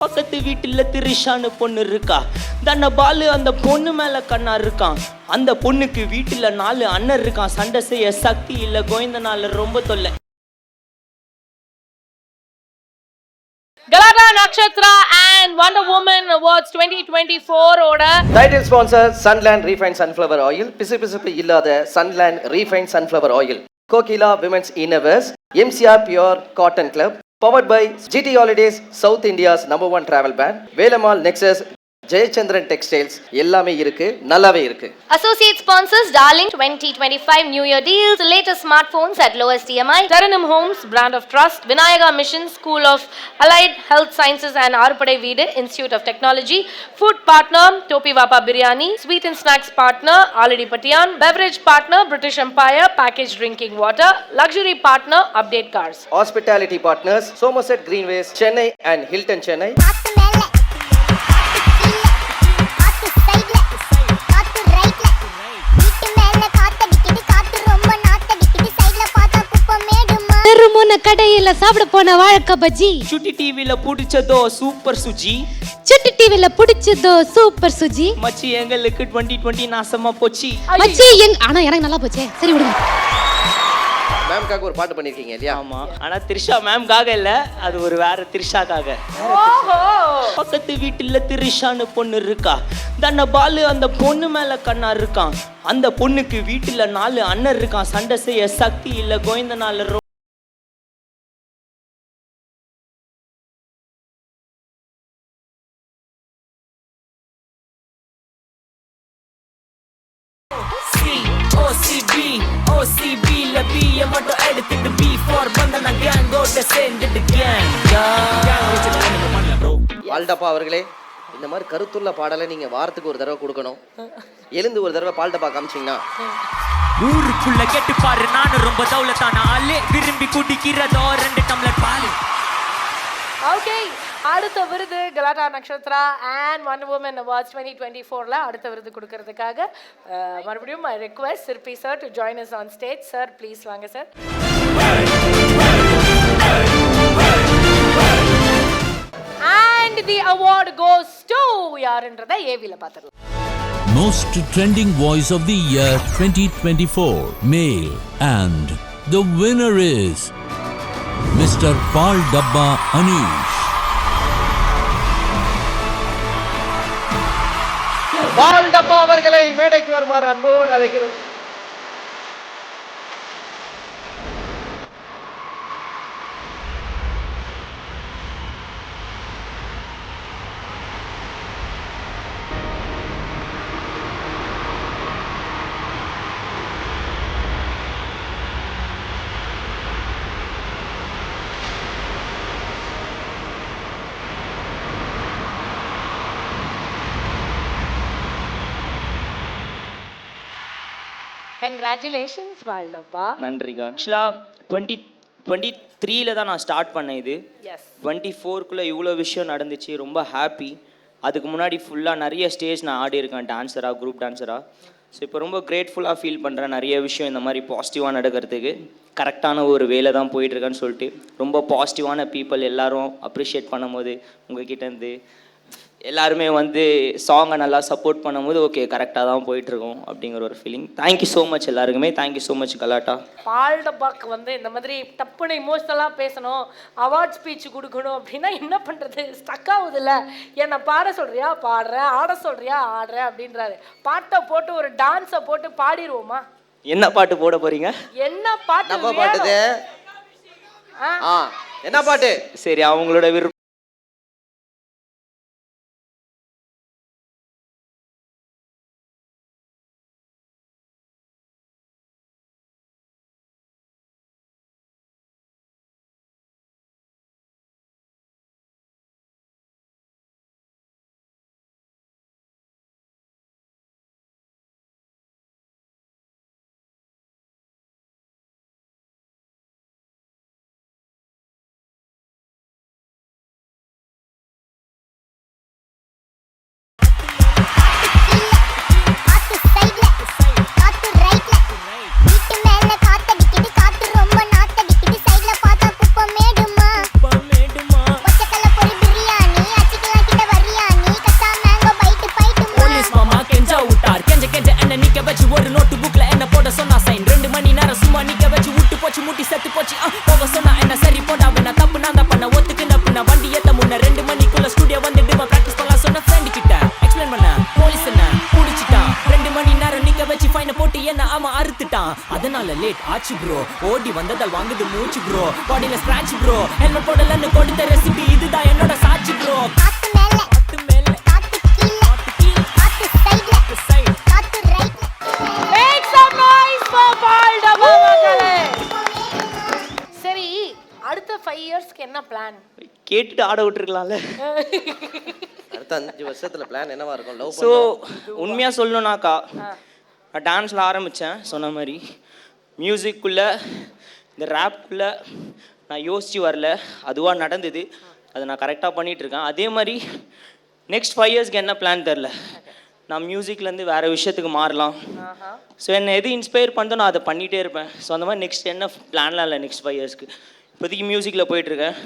பக்கத்து வீட்டுல திரிஷான்னு பொண்ணு இருக்கா. தன்னை பாலு அந்த பொண்ணு மேல கண்ணா இருக்கான். அந்த பொண்ணுக்கு வீட்டுல 4 அண்ணன் இருக்கான். சண்டை செய்ய சக்தி இல்ல, கோயந்தனால ரொம்ப தொல்லை. Galata Nakshatra and Wonder Woman Awards 2024 ஓட title sponsor Sunland Refined Sunflower Oil. பிசுபிசுப்பு இல்லாத Sunland Refined Sunflower Oil. Kokila Women's Innerwears. MCR Pure Cotton Club. Powered by GT Holidays, South India's #1 travel brand. Velamal Nexus, Jayachandran Textiles. எல்லாமே இருக்கு, நல்லாவே இருக்கு. Associate sponsors Darling 2025 New Year deals, latest smartphones at lowest EMI. Taranum Homes, Brand of Trust, Vinayaga Mission, School of Allied Health Sciences and Arupadai Veedu, Institute of Technology. Food partner, Topi Vapa Biryani. Sweet and snacks partner, Aladi Patian. Beverage partner, British Empire, packaged drinking water. Luxury partner, Update Cars. Hospitality partners, Somerset Greenways, Chennai and Hilton Chennai. கடையில சாப்பிட போன வாழைக்க பஜ்ஜி. சுட்டி டிவில புடிச்சதோ super Suji. சுட்டி டிவில புடிச்சதோ super Suji. மச்சி எங்களுக்கு 2020 நாசமா போச்சு. மச்சி ஆனா எனக்கு நல்லா போச்சே. சரி விடுங்க. மேம்காக ஒரு பாட்டு பண்ணிருக்கீங்க இல்லையா? ஆமா, ஆனா திரிஷா மேம்காக இல்ல, அது ஒரு வேற திரிஷாக்காக. ஓஹோ, பக்கத்து வீட்டுல திரிஷான்னு பொண்ணு இருக்கா. தன்னை பாலு அந்த பொண்ணு மேல கண்ணா இருக்கான். அந்த பொண்ணுக்கு வீட்டுல 4 அண்ணன் இருக்கான். சண்டை செய்ய சக்தி இல்ல, கோயந்தனால பால்டப்பா அவர்களே, இந்த மாதிரி கருத்துள்ள பாடலை நீங்க வாரத்துக்கு ஒரு தடவை கொடுக்கணும். எழுந்து ஒரு தடவை பால்டப்பா காமிச்சிங்கன்னா ஊருக்குள்ள கேட்டு பாரு, நானும் ரொம்ப தௌலத்தான ஆளு. விரும்பி குடிக்கிறதோ 2 டம்ளர் பால். ஓகே, அடுத்த விருது Galatta Nakshatra and wonder woman awards 2024ல அடுத்த விருது கொடுக்கறதுக்காக மறுபடியும் I request Sirpi sir to join us on stage. Sir please வாங்க sir. And the award goes to யாருன்றதை ஏவில பார்த்துடலாம். Most trending voice of the year 2024 male, and the winner is Mr. Paul Dabba Anish. Paldabba அவர்களை மேடைக்கு வருமாறு அன்போடு அழைக்கிறோம். Congratulations Paldabba. நன்றிக்கா. ஆக்சுவலா 2023ல தான் நான் ஸ்டார்ட் பண்ணேன். இது எஸ் 24க்குள்ள இவ்வளோ விஷயம் நடந்துச்சு. ரொம்ப ஹாப்பி. அதுக்கு முன்னாடி ஃபுல்லாக நிறைய ஸ்டேஜ் நான் ஆடி இருக்கேன், டான்ஸராக, குரூப் டான்ஸராக. ஸோ இப்போ ரொம்ப கிரேட்ஃபுல்லாக ஃபீல் பண்ணுறேன். நிறைய விஷயம் இந்த மாதிரி பாசிட்டிவாக நடக்கிறதுக்கு கரெக்டான ஒரு வேலை தான் போயிட்டுருக்கேன்னு சொல்லிட்டு ரொம்ப பாசிட்டிவான பீப்புள் எல்லாரும் அப்ரிஷியேட் பண்ணும்போது, உங்ககிட்டேருந்து எல்லாருமே வந்து சாங்கை நல்லா சப்போர்ட் பண்ணும்போது ஓகே கரெக்டாக தான் போயிட்டுருக்கோம் அப்படிங்கிற ஒரு ஃபீலிங். தேங்க்யூ ஸோ மச் எல்லாருக்குமே. தேங்க்யூ ஸோ மச் கலாட்டா. பால்டப்பாக்கு வந்து இந்த மாதிரி டப்புன்னு இமோஷனலாக பேசணும், அவார்ட் ஸ்பீச் கொடுக்கணும் அப்படின்னா என்ன பண்ணுறது, ஸ்டக் ஆகுதுல்ல. என்னை பாட சொல்கிறியா பாடுறேன், ஆட சொல்கிறியா ஆடுறேன் அப்படின்றாரு. பாட்டை போட்டு ஒரு டான்ஸை போட்டு பாடிடுவோமா? என்ன பாட்டு போட போகிறீங்க? என்ன பாட்டு? நம்ம பாட்டுது. என்ன பாட்டு? சரி, அவங்களோட விருப்பம். அப்டேட் ஆச்சு ப்ரோ ஓடி வந்ததால் வாங்குது மூச்சு ப்ரோ பாடியில ஸ்கிராட்ச் ப்ரோ ஹெல்மெட் போடலன்னு கொடுத்த ரெசிபி இதுதான் என்னோட சாட்சி ப்ரோ காத்து மேல Make some noise for Paul Dabba மக்களே. சரி அடுத்த 5 இயர்ஸ்க்கு என்ன பிளான்? கேட்டுட்டு ஆட விட்டுருக்கலாம்ல. அடுத்த 5 வருஷத்துல பிளான் என்னவா இருக்கும்? லவ் ஸோ உண்மையாக சொல்லணும்னாக்கா நான் டான்ஸில் ஆரம்பித்தேன் சொன்ன மாதிரி மியூசிக்குள்ளே இந்த ரேப்புக்குள்ளே நான் யோசித்து வரல, அதுவாக நடந்தது, அதை நான் கரெக்டாக பண்ணிகிட்ருக்கேன். அதே மாதிரி நெக்ஸ்ட் 5 இயர்ஸ்க்கு என்ன பிளான் தெரில, நான் மியூசிக்லேருந்து வேறு விஷயத்துக்கு மாறலாம். ஸோ என்னை எது இன்ஸ்பயர் பண்ணுதோ நான் அதை பண்ணிகிட்டே இருப்பேன். ஸோ அந்த மாதிரி நெக்ஸ்ட் என்ன பிளான்லாம் இல்லை நெக்ஸ்ட் 5 இயர்ஸ்க்கு. இப்போதைக்கு மியூசிக்கில் போயிட்டுருக்கேன்.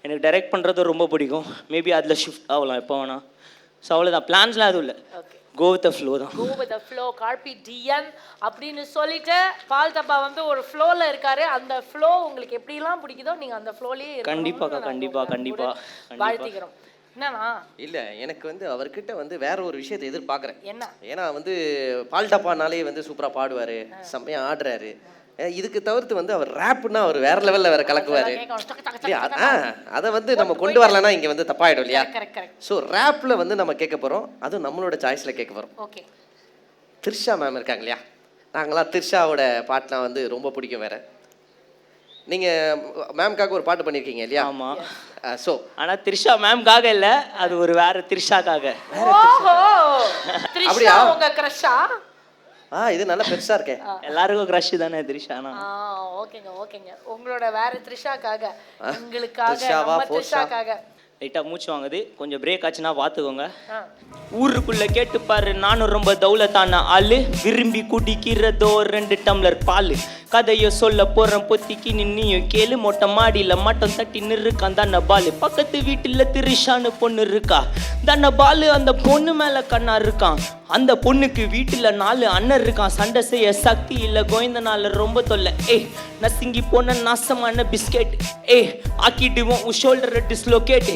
எனக்கு டைரக்ட் பண்ணுறது ரொம்ப பிடிக்கும். மேபி அதில் ஷிஃப்ட் ஆகலாம் எப்போ வேணால். ஸோ அவ்வளோதான், பிளான்ஸ்லாம் எதுவும் இல்லை. கோ வித் த ஃப்ளோ தான். கோ வித் த ஃப்ளோ கார்பி டிஎன் அப்படின்னு சொல்லிட்டு பால் டப்பா வந்து ஒரு ஃப்ளோவில் இருக்காரு. அந்த ஃப்ளோ உங்களுக்கு எப்படிலாம் பிடிக்குதோ நீங்கள் அந்த ஃப்ளோலேயே கண்டிப்பாக வாழ்த்திக்கிறோம். என்னன்னா இல்லை, எனக்கு வந்து அவர்கிட்ட வந்து வேற ஒரு விஷயத்தை எதிர்பார்க்குறேன். என்ன? ஏன்னா வந்து பால் டப்பானாலே வந்து சூப்பராக பாடுவார், செம்மையாக ஆடுறாரு. இதுக்கு தவிர்த்து வந்து அவர் ரேப்னா அவர் வேற லெவலில் வேற கலக்குவார் இல்லையா? அதை வந்து நம்ம கொண்டு வரலன்னா இங்கே வந்து தப்பாயிடும் இல்லையா? ஸோ ரேப்பில் வந்து நம்ம கேட்க போகிறோம், அதுவும் நம்மளோட சாய்ஸில் கேட்க போகிறோம். ஓகே. த்ரிஷா மேம் இருக்காங்க இல்லையா? நாங்களாம் த்ரிஷாவோட பாட்டுலாம் வந்து ரொம்ப பிடிக்கும். வேற நீங்கள் மேம்காக ஒரு பாட்டு பண்ணியிருக்கீங்க இல்லையா? ஆமாம். ஸோ ஆனால் த்ரிஷா மேம்காக இல்லை, அது ஒரு வேற த்ரிஷாக்காக. ஓஹோ, அப்படியா? உங்க கிரஷா? இது நல்லா பெருசா இருக்கே. எல்லாருக்கும் கிரஷ் தானே த்ரிஷானா. ஓகேங்க. உங்களோட வேற த்ரிஷாக்காக, எங்களுக்காக, நம்ம த்ரிஷாக்காக. லைட்டாக மூச்சு வாங்குது, கொஞ்சம் பிரேக் ஆச்சுன்னா பார்த்துக்கோங்க. ஊருக்குள்ளே கேட்டுப்பாரு, நானும் ரொம்ப தௌலத்தான ஆளு, விரும்பி குடிக்கிறதோ 2 டம்ளர் பால். கதையை சொல்ல போகிறேன் பொத்திக்கு நின்னியும் கேளு, மொட்டை மாடியில் மட்டம் தட்டி நிறுக்கான் தானே பாலு. பக்கத்து வீட்டில் திரிஷான்னு பொண்ணு இருக்கா, தானே பாலு அந்த பொண்ணு மேலே கண்ணா இருக்கான். அந்த பொண்ணுக்கு வீட்டில் 4 அண்ணன் இருக்கான், சண்டை செய்ய சக்தி இல்லை, கோயந்தனால ரொம்ப தொல்லை. நசுங்கி போன நாசமான பிஸ்கெட், ஆக்கிடுவோம் ஷோல்டரை டிஸ்லோகேட்.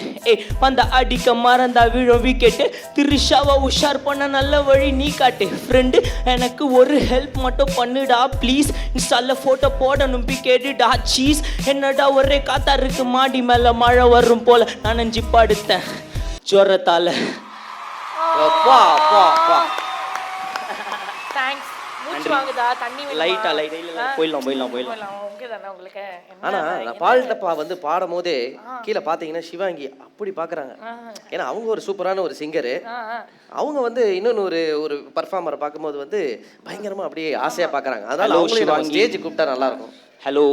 பந்த அடிக்க மறந்தா விழும் விக்கெட்டு, திரிஷாவை உஷார் பண்ண நல்ல வழி நீ காட்டு. ஃப்ரெண்டு எனக்கு ஒரு ஹெல்ப் மட்டும் பண்ணுடா ப்ளீஸ், இன்ஸ்டால ஃபோட்டோ போடணும் கேட்டுடா சீஸ். என்னடா ஒரே காத்தா இருக்கு, மாடி மேலே மழை வரும் போல நனைஞ்சி படுத்தேன் ஜுரத்தால. தேங்க்ஸ். மூச்சு வாங்குதா? தண்ணி லைட்டா போயிடலாம். ஓகே தானே உங்களுக்கு? ஆனா நான் பால் டப்பா வந்து பாடும் போதே கீழே பாத்தீங்கன்னா சிவாங்கி அப்படி பாக்குறாங்க. ஏன்னா அவங்க ஒரு சூப்பரான ஒரு சிங்கரு. அவங்க வந்து இன்னொன்னு ஒரு பர்ஃபார்மரை பார்க்கும்போது வந்து பயங்கரமா அப்படியே ஆசையா பாக்குறாங்க. அதனால அவங்களே ஸ்டேஜ் கூப்பிட்டா நல்லா இருக்கும். ஹலோ.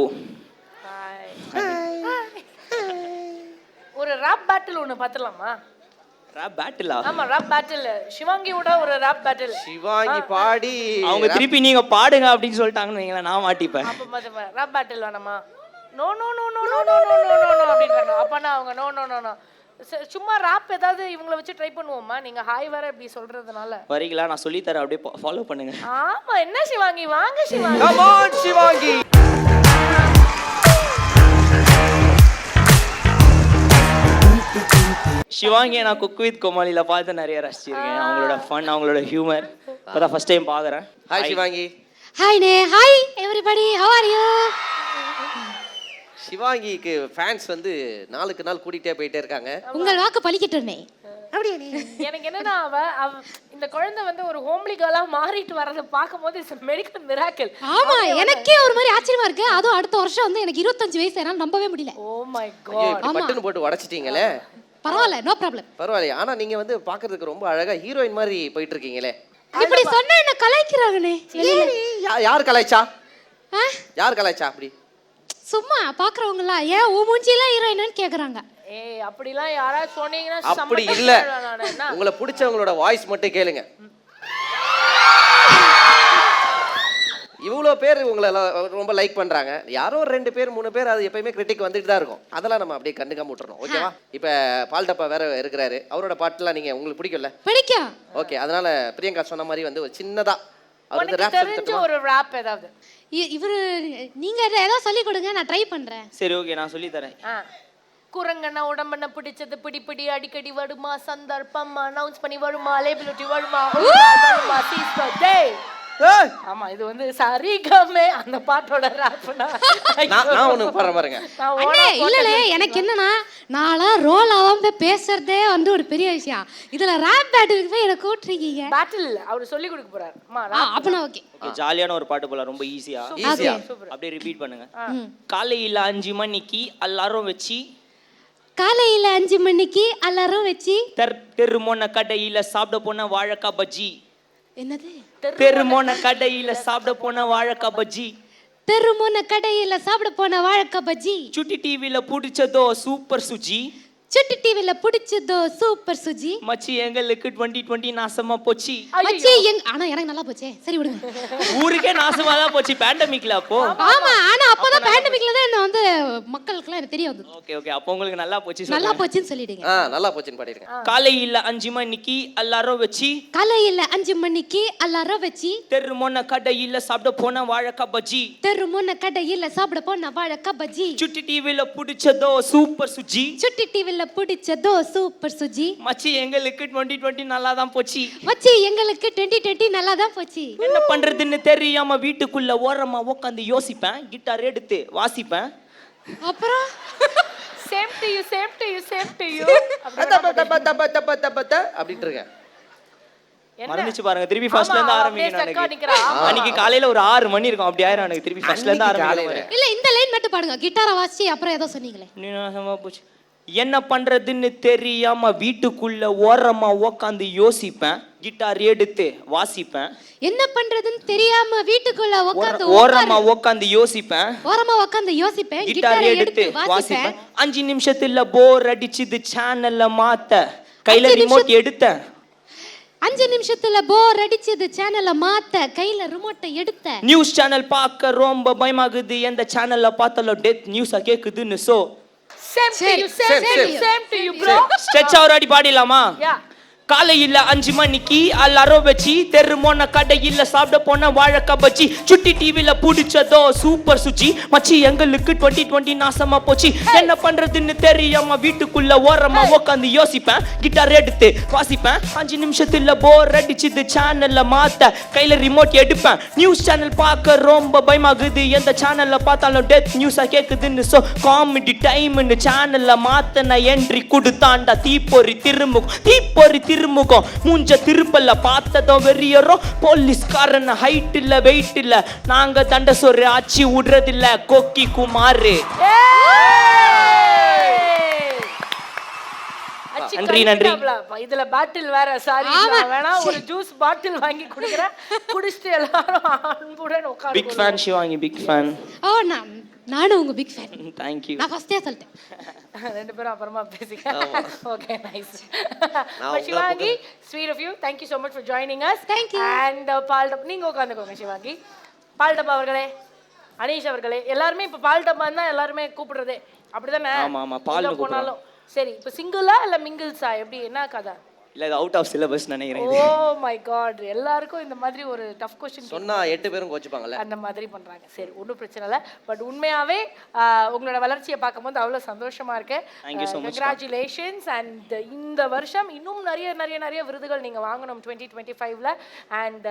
ஒரு ராப் பேட்டில் ஒன்று பார்த்துலாமா? ராப் பேட்டிலா? ஆமா, ராப் பேட்டில். சிவாங்கியோட ஒரு ராப் பேட்டில். சிவாங்கி பாடி அவங்க திருப்பி நீங்க பாடுங்க அப்படின்னு சொல்லிட்டாங்கன்னு வைங்களேன், நான் மாட்டிப்பேன். அப்ப ராப் பேட்டில் வேணாமா? No no no no no no no no no அப்படின்றாங்க. அப்பனா அவங்க நோ நோ நோ நோ. சும்மா ராப் ஏதாவது இவங்கள வச்சு ட்ரை பண்ணுவோமா? நீங்க ஹாய் வேற இப்படி சொல்றதுனால வரீங்களா? நான் சொல்லி தரேன், அப்படியே ஃபாலோ பண்ணுங்க. ஆமா. என்ன சிவாங்கி, வாங்க சிவாங்கி. Come on Sivaangi. சிவாங்கியை நான் குக் வித் கோமாளியில் பார்த்து நிறைய ரசிச்சிருக்கேன். அவங்களோட ஃபன், அவங்களோட ஹியூமர் இப்போதான் ஃபர்ஸ்ட் டைம் பார்க்குறேன். Hi Sivaangi. Hi everybody, how are you? சிவாங்கிக்கு ஃபேன்ஸ் வந்து நாளுக்கு நாள் கூட்டிகிட்டே போயிட்டே இருக்காங்க. உங்கள் வாக்கு பலிக்கட்டுமே. எனக்கு என்னன்னா அவ இந்த குழந்தை வந்து ஒரு ஹோம்லி கேர்லா மாறிட்டு வரத பாக்கும்போது இட்ஸ் மெடிக்கல் மிராக்கிள். ஆமா, எனக்கே ஒரு மாதிரி ஆச்சரியமா இருக்கு. அதுவும் அடுத்த வருஷம் வந்து எனக்கு 25 வயசு, என்னால நம்பவே முடியல. Oh my god. பட்டுன்னு போட்டு உடைச்சிட்டீங்களே. பரவாயில்ல, நோ ப்ராப்ளம். பரவாயில்ல. ஆனா நீங்க வந்து பாக்குறதுக்கு ரொம்ப அழகா ஹீரோயின் மாதிரி போயிட்டு இருக்கீங்களே. இப்படி சொன்னா என்ன கலாய்க்கிறாங்கனே? யார் கலாய்ச்சா? யார் கலாய்ச்சா? அப்படி சும்மா பாக்குறவங்கலாம் ஏன் ஊ மூஞ்சிலாம் ஹீரோயினான்னு கேக்குறாங்க. ஏய், அப்படிலாம் யாராவது சொன்னீங்கன்னா அப்படி இல்ல. உங்களை பிடிச்சவங்களோட வாய்ஸ் மட்டும் கேளுங்க. இவ்வளோ பேர் உங்களை ரொம்ப லைக் பண்றாங்க. யாரோ 2 பேர் 3 பேர் அது எப்பயுமே கிரிட்டிக் வந்துட்டு தான் இருக்கும். அதெல்லாம் நம்ம அப்படியே கண்டுக்காம விட்டுறோம். ஓகேவா? இப்போ பால் டப்பா வேற இருக்கிறாரு, அவரோட பாட்டுலாம் நீங்க உங்களுக்கு பிடிக்கும்ல? பிடிக்கும். ஓகே, அதனால பிரியங்கா சொன்ன மாதிரி வந்து ஒரு சின்னதா அவருக்கு தெரிஞ்ச ஒரு ராப் ஏதாவது. இவரு நீங்க ஏதாவது சொல்லி கொடுங்க, நான் ட்ரை பண்றேன். சரி, ஓகே, நான் சொல்லி தரேன். குரங்கண்ணா உடம்பண்ண பிடிச்சது பிடி அடிக்கடி வருமா, சந்தர்ப்பம் அனௌன்ஸ் பண்ணி வருமா, லேபிலிட்டி வருமா, வருமா சீஸ்டர் டே ஏய், ஆமா இது வந்து சரிகமே அந்த பாட்டோட ராப்னா நான் ஒண்ணு பாடுற பாருங்க. அண்ணே இல்லலே எனக்கு என்னன்னா நாளா ரோல் ஆகாம பேசுறதே வந்து ஒரு பெரிய விஷயம். இதுல ரேப் பேட்டிலுக்கு போய் என்ன கூட்றீங்க. பேட்டில் அவர் சொல்லி கொடுக்க போறாரு அம்மா அப்பனா ஓகே. ஜாலியான ஒரு பாட்டு போல ரொம்ப ஈஸியா ஈஸியா அப்படியே ரிப்பீட் பண்ணுங்க. காலையில 5 மணிக்கு எல்லாரும் வச்சு காலையில 5 மணிக்கு எல்லாரும் வச்சு தெருமோன கடையில சாப்பிட போன வாழைக்காய் பஜ்ஜி. என்னது தெருமோன கடையில சாப்பிட போன வாழைக்காய் பஜ்ஜி. தெருமுன கடையில சாப்பிட போன வாழைக்காய் பஜ்ஜி. சுட்டி டிவில புடிச்சதோ சூப்பர் சுஜி. சுட்டி டிவில பிடிச்சதோ சூப்பர் சுஜி. மச்சி எங்களுக்கு 2020 நாசமா போச்சு. மச்சி ஆனா எனக்கு நல்லா போச்சே. சரி விடுங்க. ஊருக்கே நாசமா தான் போச்சு பேண்டமிக்ல அப்போ. ஆமா ஆனா அப்பதான் பேண்டமிக்ல தான் என்ன வந்து மக்களுக்குலாம் எனக்கு தெரிய வந்தது. ஓகே ஓகே அப்போ உங்களுக்கு நல்லா போச்சு. நல்லா போச்சுன்னு சொல்லிடுங்க. நல்லா போச்சுன்னு பாடிருங்க. காலையில 5 மணிக்கு எல்லாரும் வச்சு காலையில 5 மணிக்கு எல்லாரும் வச்சு தெருமோன கடையில சாப்பிட போன வாழைக்காய் பஜ்ஜி. தெருமுன கடையில சாப்பிட போன வாழைக்காய் பஜ்ஜி. சுட்டி டிவில புடிச்சதோ சூப்பர் சுஜி. சுட்டி டிவில பிடிச்சதோ சூப்பர் சுஜி. மச்சி எங்களுக்கு 2020 நல்லா தான் போச்சு. மச்சி எங்களுக்கு 2020 நல்லா தான் போச்சு. என்ன பண்றதுன்னு தெரியாம வீட்டுக்குள்ள ஓரமா உட்காந்து யோசிப்பேன், கிட்டார் எடுத்து வாசிப்பேன். அப்புறம் same to you same to you same to you அப்படிட்டு இருக்கேன். மறந்துச்சு பாருங்க, திருப்பி ஃபர்ஸ்ட்ல இருந்து ஆரம்பிக்கணும். அன்னைக்கு காலையில ஒரு 6 மணி இருக்கும், அப்படி ஆயிரும் எனக்கு திருப்பி ஃபர்ஸ்ட்ல இருந்து ஆரம்பிக்கணும். இல்ல இந்த லைன் மட்டும் பாடுங்க, கிட்டாரை வாசி அப்புறம் ஏதோ சொன்னீங்களே. நீ நாசமா போச்சு. என்ன பண்றதுன்னு தெரியாம வீட்டுக்குள்ள ஓரமா உட்காந்து யோசிப்பேன், கிட்டார் எடுத்து வாசிப்பேன். என்ன பண்றதுன்னு தெரியாம வீட்டுக்குள்ள உட்கார்ந்து ஓரமா உட்காந்து யோசிப்பேன், ஓரமா உட்கார்ந்து யோசிப்பேன், கிட்டார் எடுத்து வாசிப்பேன். 5 நிமிஷத்துல போர் அடிச்சுது சேனல்ல மாத்த கையில ரிமோட் எடுத்தேன். 5 நிமிஷத்துல போர் அடிச்சது சேனலை மாத்த கையில ரிமோட்டை எடுத்த. நியூஸ் சேனல் பார்க்க ரொம்ப பயமாகுது, எந்த சேனல்ல பார்த்தாலும் டெத் நியூஸா கேக்குதுன்னு. So same to you same to you bro. Stretch already பாடிலாமா? காலையில 5 மணிக்கு எல்லாரும் வச்சு தெருமோன கடையில சாப்பிட போன வாழைக்காய் பஜ்ஜி. சுட்டி டிவில புடிச்சதோ சூப்பர் சுஜி. மச்சி எங்களுக்கு 2020 நாசமா போச்சு. என்ன பண்றதுன்னு தெரியாம வீட்டுக்குள்ள ஓரமா உட்காந்து யோசிப்பேன், கிட்டார் எடுத்து வாசிப்பேன். 5 நிமிஷத்துல போர் அடிச்சுது சேனல்ல மாத்த கையில ரிமோட் எடுப்பேன். நியூஸ் சேனல் பார்க்க ரொம்ப பயமாகுது, எந்த சேனல்ல பார்த்தாலும் டெத் நியூஸா கேக்குதுன்னு. சோ காமெடி டைம்னு சேனல்ல மாத்த நான் என்ட்ரி கொடுத்தாண்டா. தீப்பொறி திருமுகம் மூஞ்ச திருப்பல்ல பார்த்ததும் வெறியறோம். போலீஸ்காரன் ஹைட் இல்ல வெயிட் இல்ல, நாங்க தண்ட சொரு ஆச்சி விடுறதில்ல கொக்கி குமாரு. நன்றி நன்றி. இதுல பாட்டில் வேற, சாரி வேணா ஒரு ஜூஸ் பாட்டில் வாங்கி குடிக்கிறேன், குடிச்சிட்டு எல்லாரும் அன்புடன் உட்கார்ந்து. Big fan Sivaangi, big fan. ஓ நானும் உங்க பிக் ஃபேன். Thank you. நான் ஃபர்ஸ்டே சொல்லிட்டேன். ரெண்டு பேரும் அப்புறமா பேசிக்க. Okay nice. Sivaangi, sweet of you. Thank you so much for joining us. Thank you. And பால்டப் நீங்க உட்கார்ந்துக்கோங்க சிவாங்கி. பால்டப் அவர்களே, அனீஷ் அவர்களே, எல்லாரும் இப்ப பால்டப் தான் எல்லாரும் கூப்பிடுறதே. அப்படிதானே? ஆமா ஆமா பால் போனாலும் சரி. இப்ப சிங்கிளா இல்ல மிங்கிள்ஸா, எப்படி என்ன கதை? இல்ல இது அவுட் ஆஃப் சிலபஸ் நினைக்கிறேன். ஓ மை காட், எல்லாருக்கும் இந்த மாதிரி ஒரு டஃப் क्वेश्चन சொன்னா 8 பேரும் கோச்சுப்பாங்கல, அந்த மாதிரி பண்றாங்க. சரி ஒன்றும் பிரச்சனை இல்லை. பட் உண்மையாவே உங்களோட வளர்ச்சியை பார்க்கும்போது அவ்வளோ சந்தோஷமா இருக்கு. கங்க்ராச்சுலேஷன்ஸ். அண்ட் இந்த வருஷம் இன்னும் நிறைய நிறைய நிறைய விருதுகள் நீங்க வாங்கணும் 2025ல. அண்ட்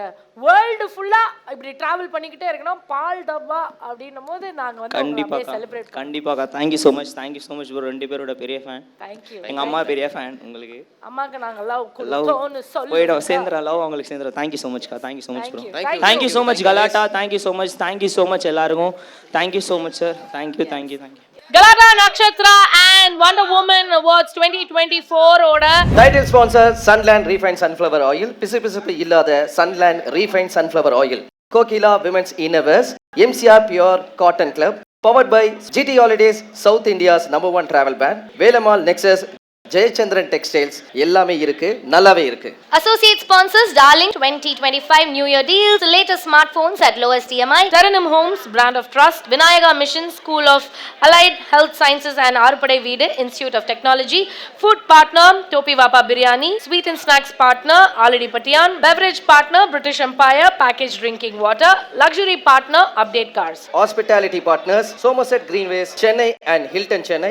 வேர்ல்டு ஃபுல்லா இப்படி டிராவல் பண்ணிக்கிட்டே இருக்கணும். பால் டப்பா அப்படின்னும் போது நாங்க வந்து கண்டிப்பா செலிப்ரேட் கண்டிப்பா. Thank you so much bro. ரெண்டு பேரோட பெரிய ஃபேன். Thank you. எங்க அம்மா பெரிய ஃபேன் உங்களுக்கு. அம்மாக்கு நாங்க லவ் கொடுத்தோம்னு சொல்லி போய்டும் சேர்ந்துற லவ் உங்களுக்கு சேர்ந்துற. Thank you so much bro. Thank you so much கலாட்டா. Thank you so much எல்லாருக்கும். Thank you so much sir. Thank you. Galata Nakshatra and Wonder Woman Awards 2024 ஓட title sponsor Sunland Refined Sunflower Oil. பிசுபிசுப்பு இல்லாத Sunland Refined Sunflower Oil. Kokila Women's Innerwears, MCR Pure Cotton Club, powered by GT Holidays, South India's #1 travel brand, Velamal Nexus, Jayachandran textiles. எல்லாமே இருக்கு, நல்லாவே இருக்கு. Associate sponsors Darling 2025 New Year deals, latest smartphones at lowest EMI. Taranum Homes, Brand of Trust, Vinayaga Mission School of Allied Health Sciences and Arupadai Veedu Institute of Technology, Food Partner Topi Vapa Biryani, Sweet and Snacks Partner Already Patian, Beverage Partner British Empire Packaged Drinking Water, Luxury Partner Update Cars, Hospitality Partners Somerset Greenways, Chennai and Hilton Chennai.